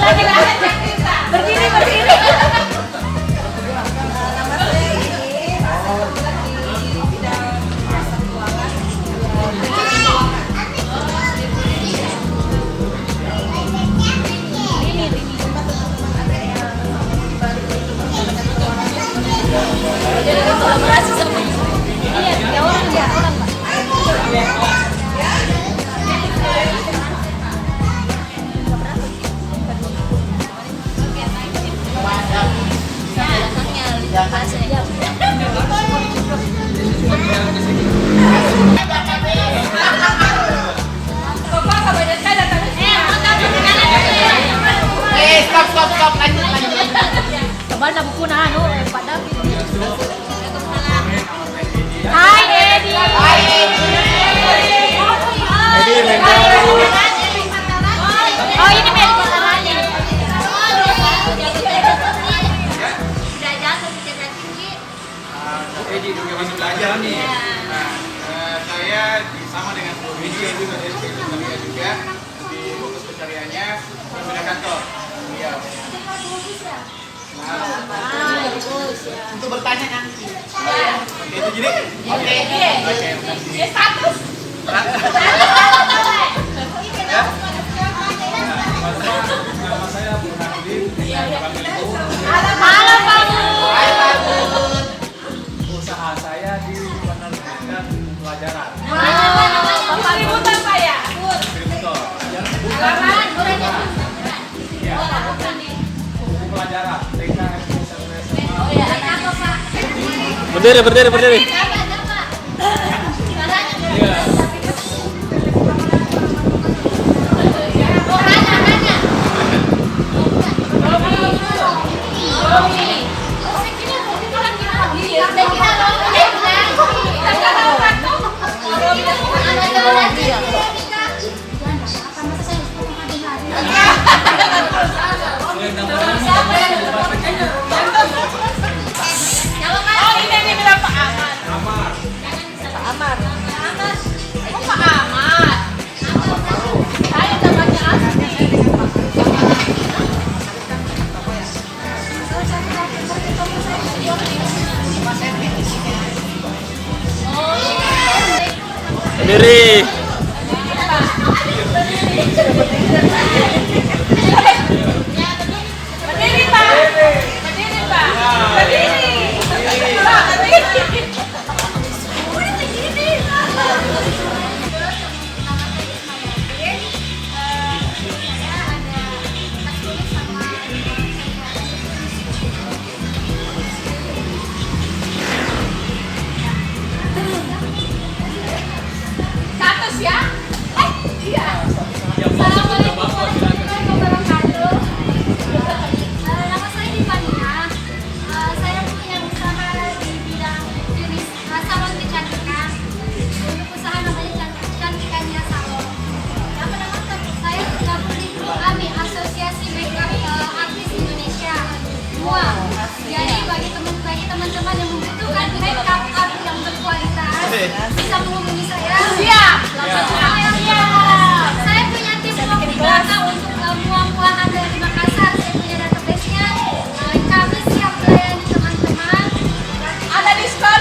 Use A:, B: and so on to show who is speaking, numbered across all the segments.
A: Berdiri, berdiri. Kolaborasi sama iya, tiga orang ya, orang Pak.
B: Stop, lanjut.
A: Kembali na buku na ano, Pak David. Hai Edi.
B: Hai Edi.
A: Oh ini Meli Matarani.
C: Edi juga masih belajar nih. Nah, saya sama dengan Bu Edi juga dari Sekretariat juga di fokus pencariannya pindah kantor. Iya.
B: Untuk bertanya nanti.
C: Oke, itu jadi.
B: Oke.
A: Ya status.
C: Nama saya Burhanuddin.
A: Halo Pak Bu.
B: Hai Pak Bun.
C: Usaha saya di penerbitan pelajaran.
A: Distributor Pak ya?
C: Distributor.
A: Halaman,
C: Iya. Buku pelajaran. TK, SD, SMP, SMA.
A: oh ya, apa Pak?
D: Berdiri.
C: Iya.
D: Berdiri.
A: Berdiri Pak. Status ya? Iya. Assalamualaikum warahmatullahi wabarakatuh.
E: Nama saya Divania. Saya punya usaha di bidang jenis salon kecantikan. Untuk usaha namanya Cantikannya Salon. Yang pertama saya tergabung di grup AMI, Asosiasi Makeup Artis Indonesia. MUA. Jadi bagi teman-teman yang membutuhkan makeup art yang berkualitas bisa menghubungi saya.
A: Siap.
E: Saya punya tim waktu belakang untuk muang-muang Anda di Makassar. Saya punya database-nya. Kami siap melayani teman-teman.
A: Ada diskon.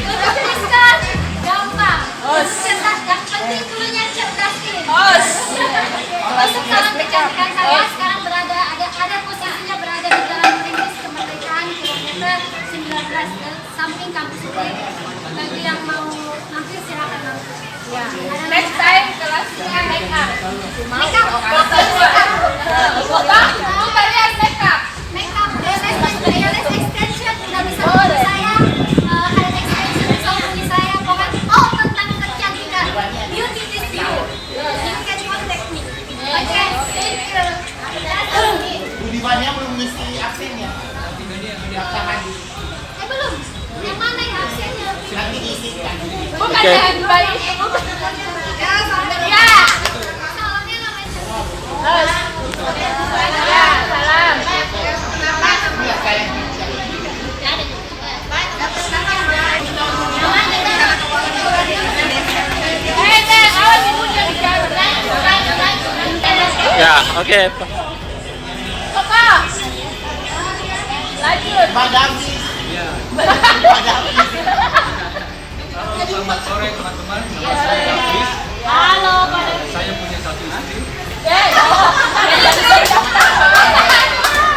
E: Untuk diskon gampang. Cerdas, yang penting dulunya cerdas ini. Untuk salon kecantikan saya sekarang berada ada posisinya berada di Jalan Perintis Kemerdekaan kilometer 19 samping kampus UPI. Bagi yang mau mampir silakan mampir.
A: Ya. Next time kelasnya makeup.
E: Makeup.
A: Bapak lihat makeup.
E: Makeup, hairless extension juga bisa hubungi saya. Hair extension bisa hubungi saya. Pokoknya tentang kecantikan. Beauty is you. You can contact me. Oke, thank you.
B: Bu Divania belum ngisi absennya.
E: Belum. Yang mana ya absennya?
B: Nanti diisikan.
A: Bukan yang baik. Ya.
E: Salonnya namanya.
A: Ya, salam.
B: Enggak kayak
D: Ya, oke.
B: Mbak Davi.
C: Iya.
B: Mbak Davi.
C: Halo, selamat sore teman-teman. Nama saya Davis.
A: Halo, Pak.
C: Saya punya satu istri.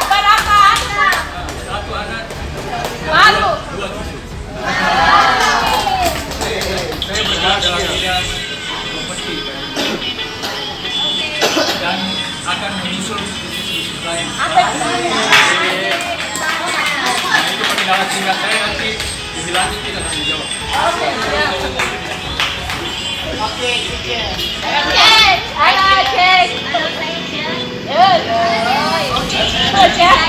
A: Berapa?
C: Satu anak.
A: Baru.
C: Dua cucu. Saya bergerak dalam bidang properti dan akan menyusul bisnis lain. Nah, itu perkenalan singkat saya, nanti lebih lanjut kita akan menjawab.
B: Oke, oke.
A: Cek. Halo, cek.
E: Halo, saya Jen.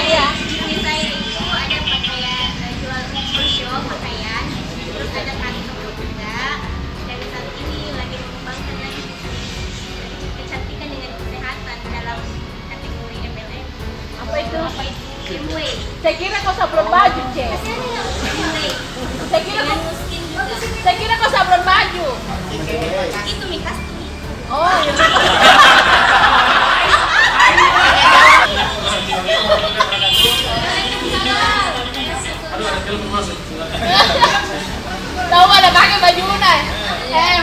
A: Iya.
E: Di saya itu ada pakaian jual full shop pakaian, terus ada kantor juga. Dan saat ini lagi mengembangkan lagi kecantikan dengan kesehatan dalam kategori MLM.
A: Apa itu?
E: Giveaway.
A: Saya kira kau sablon baju, Cek.
E: Giveaway.
A: Saya kira
E: Dengan
A: kau
E: skin juga.
A: saya kira kau sablon baju.
E: Itu mikas tuh.
A: Oh, iya.
C: Aduh, ada telepon masuk.
A: Tahu ada pakai baju unai.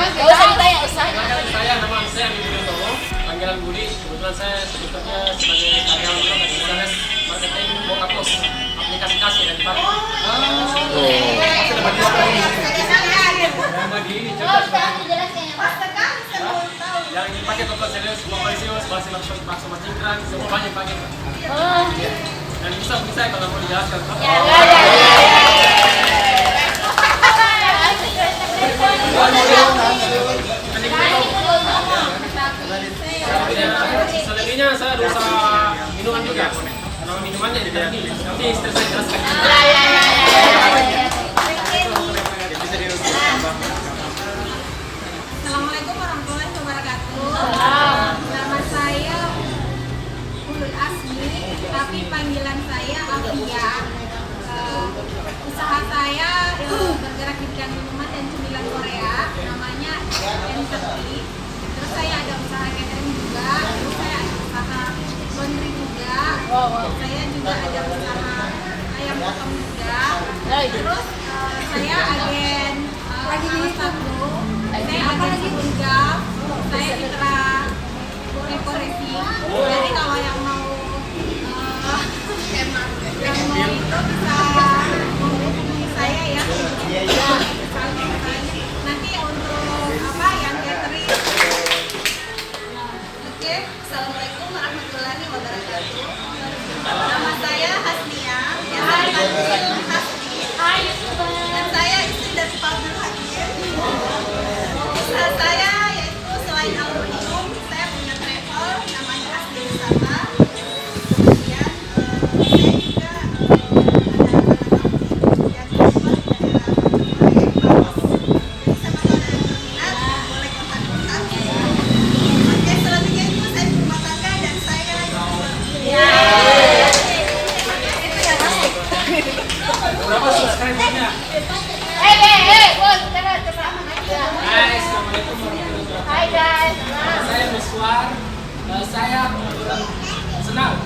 A: Mas, gak usah ditanya, usah.
C: Saya nama saya Andi Widodo, panggilan Budi. Kebetulan saya sebetulnya sebagai karyawan Sales Marketing Bokapos, aplikasi kasih dan dipakai. Nama di ini cerdas yang dipakai Toplet Sales, Mobilisius, Basi Langsung, Maksuma Cingkrang, semua banyak pakai. Dan bisa kalau mau dijelaskan. Selebihnya saya ada usaha minuman juga. Kalau minumannya di dalam ini, nanti istri saya jelaskan.
E: Assalamualaikum warahmatullahi wabarakatuh. Nama saya Ulul Asmi, tapi panggilan saya Afia. Usaha saya bergerak di bidang minuman dan cemilan Korea, namanya Enterti. Terus saya ada usaha catering juga, terus saya ada usaha laundry juga. Saya juga ada usaha ayam potong juga. Terus saya agen satu. Saya agen Sungguh, saya mitra dekorasi. Jadi kalau yang mau itu bisa menghubungi saya ya. Nanti untuk apa yang catering. Oke, assalamualaikum warahmatullahi wabarakatuh. Nama saya Hasnia, biasa dipanggil Hasni. Dan saya istri dari Pak Abdul Hakim. Usaha saya yaitu selain aluminium, saya punya travel namanya Asli Wisata. Kemudian saya juga ada yang sama saudara yang berminat boleh kontak-kontak. Oke, selanjutnya itu saya berumah tangga dan saya
C: Berapa subscribernya?
A: Bos, coba.
C: Hai, assalamualaikum warahmatullahi wabarakatuh.
A: Hai guys.
C: Saya Miswar. Saya senang.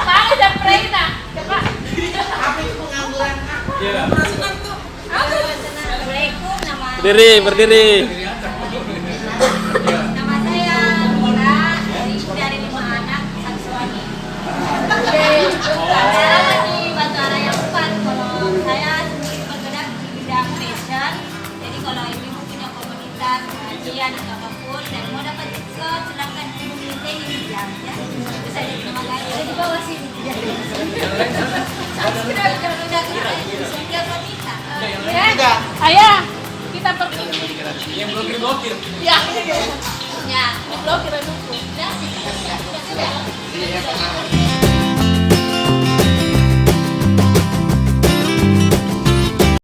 A: Pakai dan Reina. Coba.
C: Iya.
E: Assalamualaikum,
D: Berdiri.
E: nama saya Mira, ibu dari 5 anak, satu suami. Saya lagi bantu arah yang depan. Kalau saya sendiri bergerak di bidang fashion, jadi kalau ibu punya komunitas pengajian atau apapun dan mau dapat diskon, silakan hubungi saya di jam ya. Bisa di terima kasih. Ada di bawah sini. Subscribe jangan lupa subscribe kita.
A: Ya. Ayah, kita pergi.
C: Yang blokir.
A: Ya.
E: Ya.
A: Blokir dulu. Ya.
B: Iya,